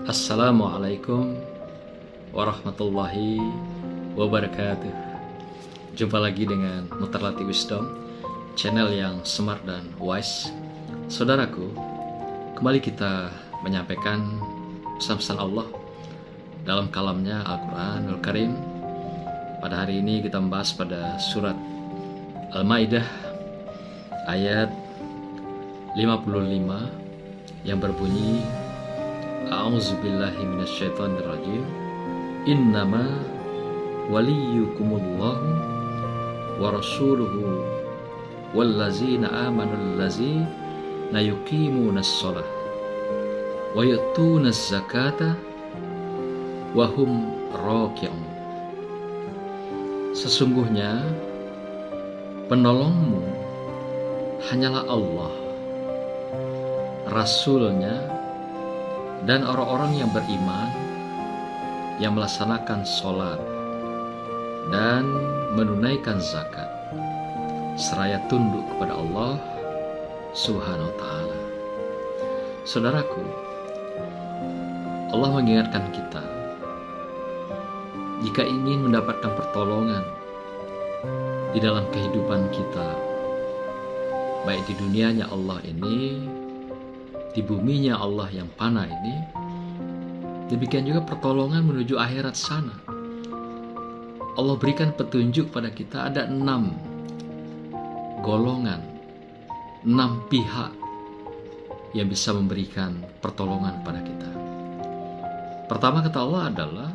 Assalamualaikum warahmatullahi wabarakatuh. Jumpa lagi dengan Mutarlati Wisdom, channel yang smart dan wise. Saudaraku, kembali kita menyampaikan pesan-pesan Allah dalam kalamnya Al-Quranul Karim. Pada hari ini kita membahas pada surat Al-Maidah ayat 55 yang berbunyi, A'udzubillahi minasyaitonirrajim. Innama waliyukumullahu wa rasuluhu wallazina amanu allazina yuqimunas shalah wa yu'tunaz zakata wa hum raki'un. Sesungguhnya penolongmu hanyalah Allah, Rasulnya, dan orang-orang yang beriman yang melaksanakan sholat dan menunaikan zakat seraya tunduk kepada Allah Subhanahu wa ta'ala. Saudaraku, Allah mengingatkan kita, jika ingin mendapatkan pertolongan di dalam kehidupan kita, baik di dunianya Allah ini, di buminya Allah yang fana ini, demikian juga pertolongan menuju akhirat sana. Allah berikan petunjuk pada kita, ada 6 golongan, 6 pihak yang bisa memberikan pertolongan pada kita. Pertama kata Allah adalah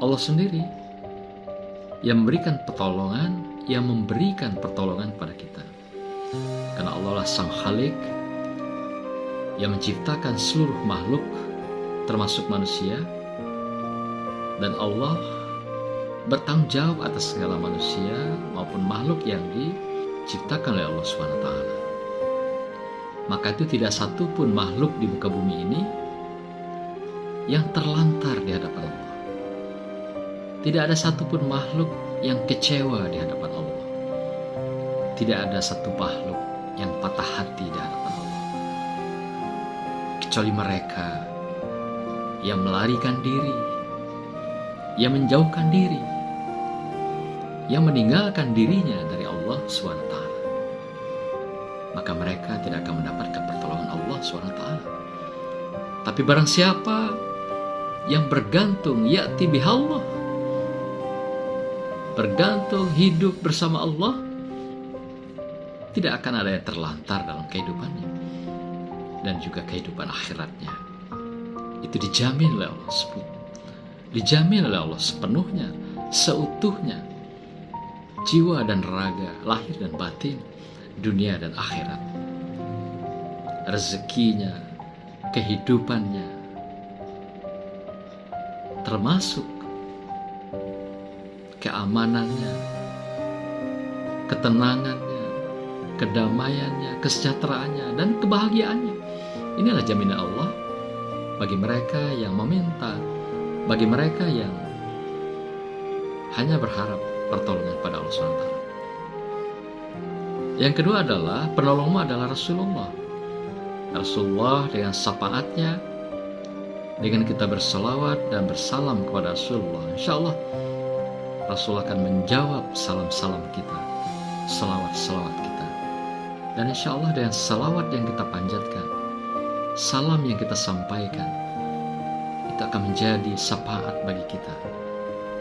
Allah sendiri yang memberikan pertolongan, yang memberikan pertolongan pada kita. Karena Allah lah Sang Khalik yang menciptakan seluruh makhluk termasuk manusia, dan Allah bertanggung jawab atas segala manusia maupun makhluk yang diciptakan oleh Allah SWT. Maka itu tidak satu pun makhluk di muka bumi ini yang terlantar di hadapan Allah. Tidak ada satupun makhluk yang kecewa di hadapan Allah. Tidak ada satu makhluk yang patah hati di hadapan Allah, kecuali mereka yang melarikan diri, yang menjauhkan diri, yang meninggalkan dirinya dari Allah SWT. Maka mereka tidak akan mendapatkan pertolongan Allah SWT. Tapi barang siapa yang bergantung, ya'ti bihallah, bergantung hidup bersama Allah, tidak akan ada yang terlantar dalam kehidupannya dan juga kehidupan akhiratnya. Itu dijamin oleh Allah dijamin oleh Allah sepenuhnya, seutuhnya, jiwa dan raga, lahir dan batin, dunia dan akhirat, rezekinya, kehidupannya, termasuk keamanannya, ketenangannya, kedamaiannya, kesejahteraannya, dan kebahagiaannya. Inilah jaminan Allah bagi mereka yang meminta, bagi mereka yang hanya berharap pertolongan pada Allah SWT. Yang kedua adalah penolongmu adalah Rasulullah. Rasulullah dengan syafaatnya, dengan kita berselawat dan bersalam kepada Rasulullah, insya Allah Rasul akan menjawab salam-salam kita, selawat-selawat kita. Dan insya Allah dengan salawat yang kita panjatkan, salam yang kita sampaikan, itu akan menjadi syafaat bagi kita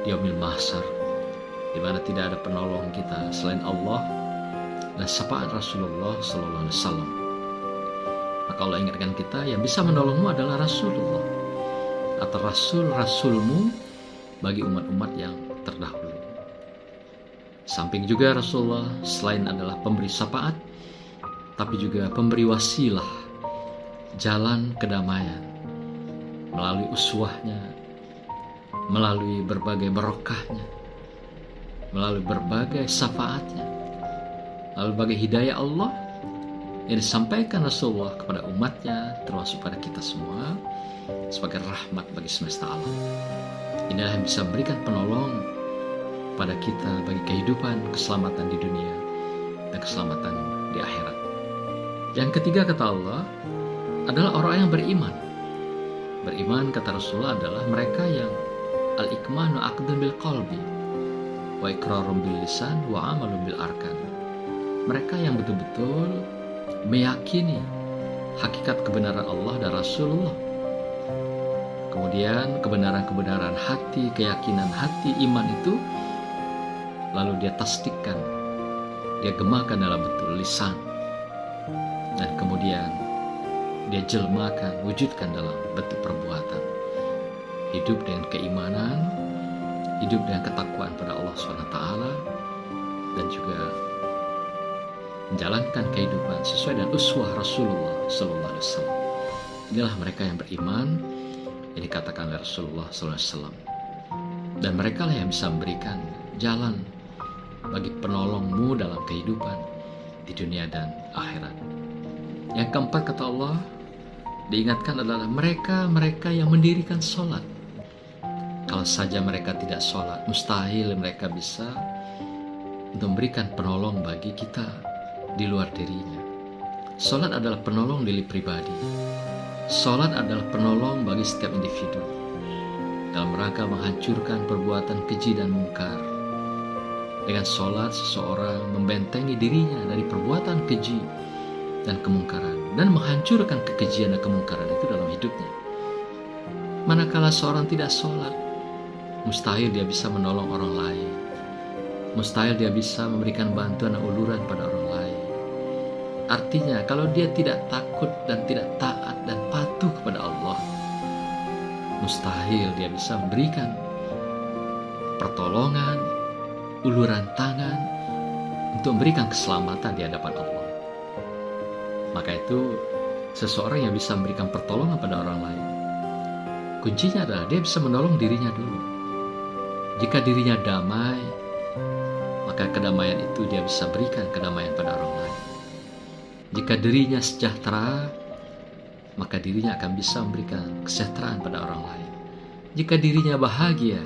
di yaumil mahsyar, di mana tidak ada penolong kita selain Allah dan syafaat Rasulullah Sallallahu Alaihi Wasallam. Maka Allah ingatkan kita, yang bisa menolongmu adalah Rasulullah atau Rasulmu bagi umat-umat yang terdahulu. Samping juga Rasulullah selain adalah pemberi syafaat, tapi juga pemberi wasilah, jalan kedamaian, melalui uswahnya, melalui berbagai berkahnya, melalui berbagai syafaatnya, melalui berbagai hidayah Allah yang disampaikan Rasulullah kepada umatnya, termasuk pada kita semua, sebagai rahmat bagi semesta alam. Inilah yang bisa memberikan penolong pada kita bagi kehidupan, keselamatan di dunia, dan keselamatan di akhirat. Yang ketiga kata Allah adalah orang yang beriman. Beriman, kata Rasulullah, adalah mereka yang al-ikmanu aqdun bil qalbi wa iqrarun bil lisan wa amalun bil arkan. Mereka yang betul-betul meyakini hakikat kebenaran Allah dan Rasulullah. Kemudian kebenaran-kebenaran hati, keyakinan hati, iman itu lalu dia tasdikkan, dia gemakan dalam bentuk lisan, dan kemudian dia jelmakan, wujudkan dalam bentuk perbuatan. Hidup dengan keimanan, hidup dengan ketakwaan pada Allah SWT, dan juga menjalankan kehidupan sesuai dengan uswah Rasulullah Sallallahu Alaihi Wasallam. Inilah mereka yang beriman, yang dikatakan oleh Rasulullah Sallallahu Alaihi Wasallam. Dan mereka lah yang bisa memberikan jalan bagi penolongmu dalam kehidupan di dunia dan akhirat. Yang keempat, kata Allah, diingatkan adalah mereka yang mendirikan sholat. Kalau saja mereka tidak sholat, mustahil mereka bisa untuk memberikan penolong bagi kita di luar dirinya. Sholat adalah penolong diri pribadi. Sholat adalah penolong bagi setiap individu dalam rangka menghancurkan perbuatan keji dan mungkar. Dengan sholat, seseorang membentengi dirinya dari perbuatan keji dan kemungkaran, dan menghancurkan kekejian dan kemungkaran itu dalam hidupnya. Manakala seorang tidak sholat, mustahil dia bisa menolong orang lain, mustahil dia bisa memberikan bantuan dan uluran pada orang lain. Artinya, kalau dia tidak takut dan tidak taat dan patuh kepada Allah, mustahil dia bisa memberikan pertolongan, uluran tangan untuk memberikan keselamatan di hadapan Allah. Maka itu, seseorang yang bisa memberikan pertolongan pada orang lain, kuncinya adalah dia bisa menolong dirinya dulu. Jika dirinya damai, maka kedamaian itu dia bisa berikan kedamaian pada orang lain. Jika dirinya sejahtera, maka dirinya akan bisa memberikan kesejahteraan pada orang lain. Jika dirinya bahagia,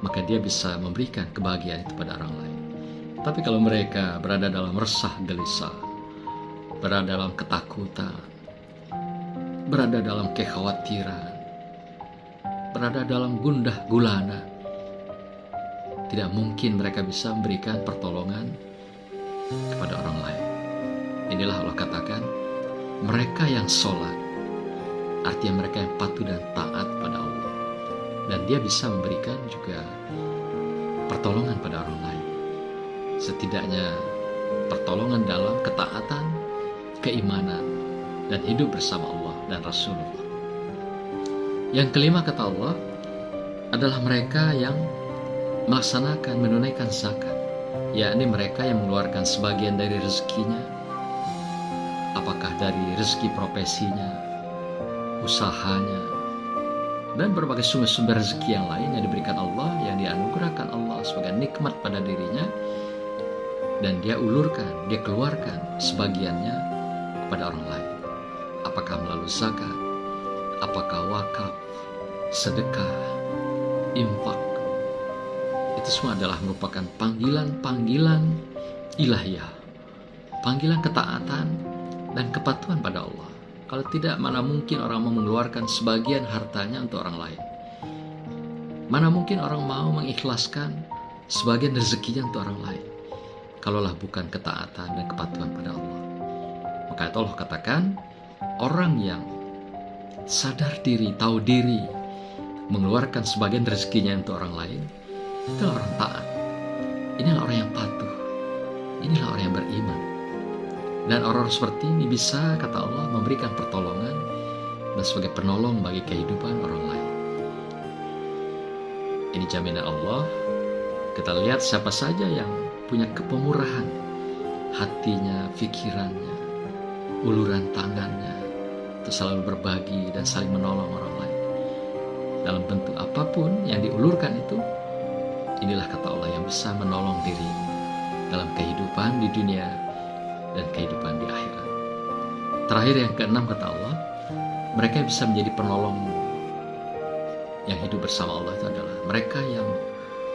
maka dia bisa memberikan kebahagiaan itu pada orang lain. Tapi kalau mereka berada dalam resah gelisah, berada dalam ketakutan, berada dalam kekhawatiran, berada dalam gundah gulana, tidak mungkin mereka bisa memberikan pertolongan kepada orang lain. Inilah Allah katakan, mereka yang sholat, artinya mereka yang patuh dan taat pada Allah, dan dia bisa memberikan juga pertolongan pada orang lain. Setidaknya pertolongan dalam ketaatan, keimanan, dan hidup bersama Allah dan Rasulullah. Yang kelima, kata Allah, adalah mereka yang melaksanakan, menunaikan zakat, yakni mereka yang mengeluarkan sebagian dari rezekinya, apakah dari rezeki profesinya, usahanya, dan berbagai sumber-sumber rezeki yang lain yang diberikan Allah, yang dianugerahkan Allah sebagai nikmat pada dirinya, dan dia ulurkan, dia keluarkan sebagiannya kepada orang lain. Apakah melalui zakat, apakah wakaf, sedekah, infak, itu semua adalah merupakan panggilan-panggilan ilahiyah, panggilan ketaatan dan kepatuhan pada Allah. Kalau tidak, mana mungkin orang mau mengeluarkan sebagian hartanya untuk orang lain? Mana mungkin orang mau mengikhlaskan sebagian rezekinya untuk orang lain, kalaulah bukan ketaatan dan kepatuhan pada Allah? Maka itu Allah katakan, orang yang sadar diri, tahu diri, mengeluarkan sebagian rezekinya untuk orang lain, itulah orang taat. Inilah orang yang patuh. Inilah orang yang beriman. Dan orang seperti ini bisa, kata Allah, memberikan pertolongan dan sebagai penolong bagi kehidupan orang lain. Ini jaminan Allah. Kita lihat siapa saja yang punya kepemurahan hatinya, pikirannya, uluran tangannya, itu selalu berbagi dan saling menolong orang lain. Dalam bentuk apapun yang diulurkan itu, inilah, kata Allah, yang bisa menolong dirimu dalam kehidupan di dunia dan kehidupan di akhirat. Terakhir, yang keenam, kata Allah, mereka yang bisa menjadi penolongmu yang hidup bersama Allah itu adalah mereka yang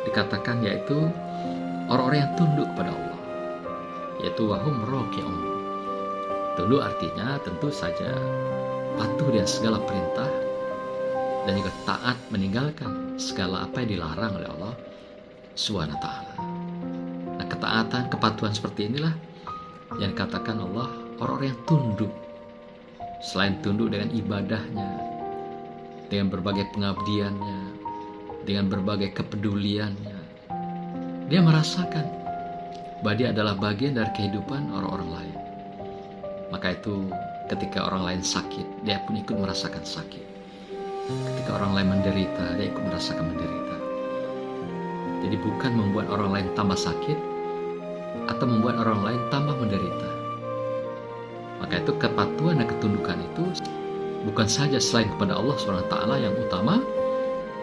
dikatakan yaitu orang-orang yang tunduk kepada Allah, yaitu wahum roki'un. Tunduk artinya tentu saja patuh dengan segala perintah dan juga taat meninggalkan segala apa yang dilarang oleh Allah Subhanahu wa taala. Nah, ketaatan, kepatuhan seperti inilah yang dikatakan Allah orang-orang yang tunduk. Selain tunduk dengan ibadahnya, dengan berbagai pengabdiannya, dengan berbagai kepeduliannya, dia merasakan bahwa dia adalah bagian dari kehidupan orang-orang lain. Maka itu ketika orang lain sakit, dia pun ikut merasakan sakit. Ketika orang lain menderita, dia ikut merasakan menderita. Jadi bukan membuat orang lain tambah sakit atau membuat orang lain tambah menderita. Maka itu kepatuhan dan ketundukan itu bukan saja selain kepada Allah SWT yang utama,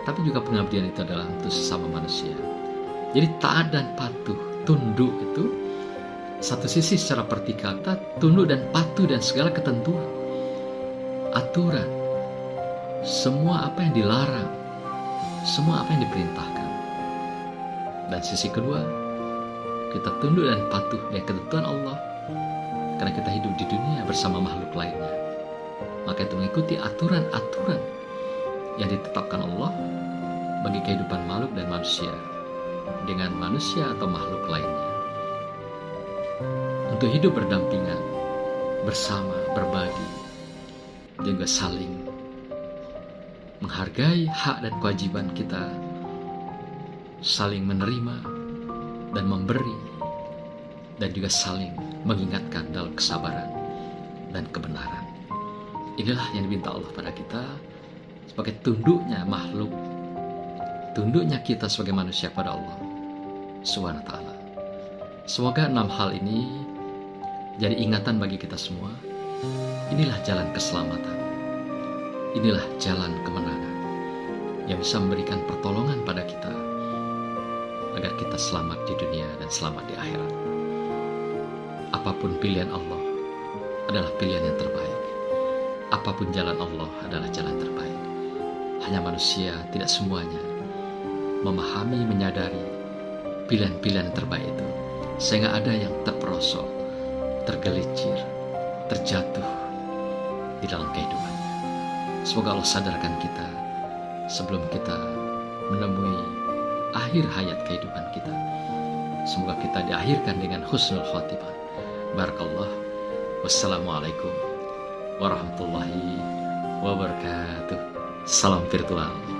tapi juga pengabdian itu adalah untuk sesama manusia. Jadi taat dan patuh, tunduk itu satu sisi secara vertikal, kita tunduk dan patuh dan segala ketentuan, aturan, semua apa yang dilarang, semua apa yang diperintahkan. Dan sisi kedua, kita tunduk dan patuh dengan ketentuan Allah, karena kita hidup di dunia bersama makhluk lainnya. Maka itu mengikuti aturan-aturan yang ditetapkan Allah bagi kehidupan makhluk dan manusia, dengan manusia atau makhluk lainnya. Untuk hidup berdampingan, bersama, berbagi, dan juga saling menghargai hak dan kewajiban kita, saling menerima dan memberi, dan juga saling mengingatkan dalam kesabaran dan kebenaran. Inilah yang diminta Allah pada kita sebagai tunduknya makhluk, tunduknya kita sebagai manusia pada Allah Subhanahu wa taala. Semoga 6 hal ini jadi ingatan bagi kita semua. Inilah jalan keselamatan, inilah jalan kemenangan yang bisa memberikan pertolongan pada kita agar kita selamat di dunia dan selamat di akhirat. Apapun pilihan Allah adalah pilihan yang terbaik. Apapun jalan Allah adalah jalan terbaik. Hanya manusia tidak semuanya memahami, menyadari pilihan-pilihan yang terbaik itu, sehingga ada yang terperosok, tergelincir, terjatuh di dalam kehidupannya. Semoga Allah sadarkan kita sebelum kita menemui akhir hayat kehidupan kita. Semoga kita diakhirkan dengan husnul khotimah. Barakallah. Wassalamualaikum warahmatullahi wabarakatuh. Salam virtual.